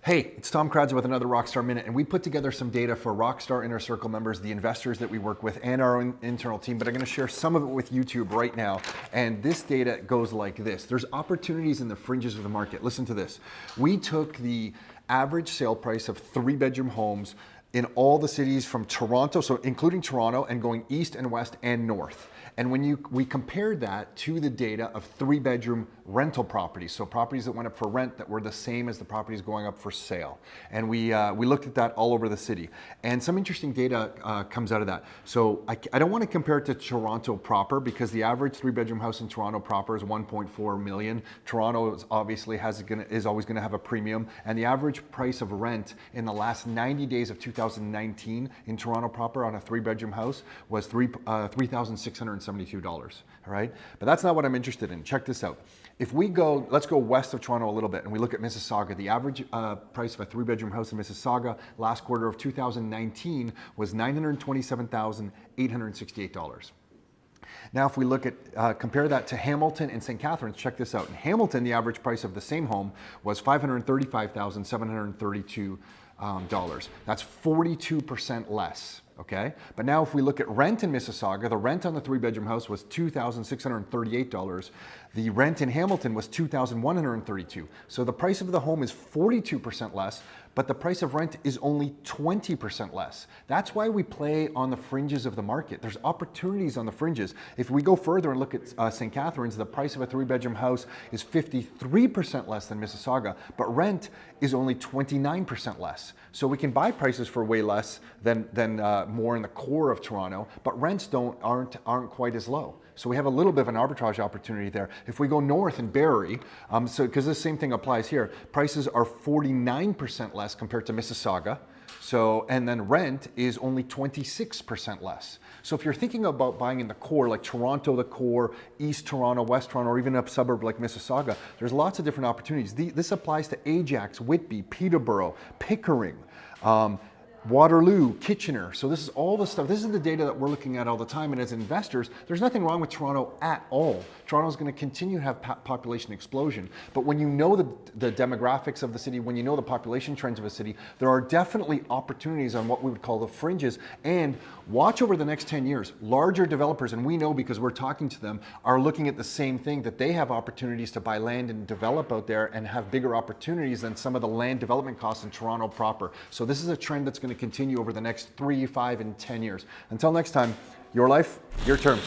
Hey, it's Tom Kradza with another Rockstar Minute, and we put together some data for Rockstar Inner Circle members, the investors that we work with, and our own internal team, but I'm gonna share some of it with YouTube right now. And this data goes like this. There's opportunities in the fringes of the market. Listen to this. We took the average sale price of 3-bedroom homes in all the cities from Toronto, so including Toronto, and going east and west and north. And when we compared that to the data of 3-bedroom rental properties, so properties that went up for rent that were the same as the properties going up for sale. And we looked at that all over the city. And some interesting data comes out of that. So I don't want to compare it to Toronto proper because the average 3-bedroom house in Toronto proper is 1.4 million. Toronto is obviously is always going to have a premium. And the average price of rent in the last 90 days of 2019 in Toronto proper on a 3-bedroom house was $3,672. All right, but that's not what I'm interested in. Check this out. If we go, let's go west of Toronto a little bit and we look at Mississauga. The average price of a 3-bedroom house in Mississauga last quarter of 2019 was $927,868. Now, if we look at, compare that to Hamilton and St. Catharines, check this out. In Hamilton, the average price of the same home was $535,732. That's 42% less. Okay, but now if we look at rent in Mississauga, the rent on the 3-bedroom house was $2,638. The rent in Hamilton was $2,132. So the price of the home is 42% less, but the price of rent is only 20% less. That's why we play on the fringes of the market. There's opportunities on the fringes. If we go further and look at St. Catharines, the price of a 3-bedroom house is 53% less than Mississauga, but rent is only 29% less. So we can buy prices for way less than more in the core of Toronto, but rents aren't quite as low. So we have a little bit of an arbitrage opportunity there. If we go north in Barrie, because the same thing applies here, prices are 49% less compared to Mississauga. So, and then rent is only 26% less. So if you're thinking about buying in the core, like Toronto, the core, East Toronto, West Toronto, or even a suburb like Mississauga, there's lots of different opportunities. This applies to Ajax, Whitby, Peterborough, Pickering, Waterloo, Kitchener. So this is all the stuff. This is the data that we're looking at all the time. And as investors, there's nothing wrong with Toronto at all. Toronto's going to continue to have population explosion. But when you know the demographics of the city, when you know the population trends of a city, there are definitely opportunities on what we would call the fringes. And watch over the next 10 years, larger developers, and we know because we're talking to them, are looking at the same thing, that they have opportunities to buy land and develop out there and have bigger opportunities than some of the land development costs in Toronto proper. So this is a trend that's going to continue over the next 3, 5, and 10 years. Until next time, your life, your terms.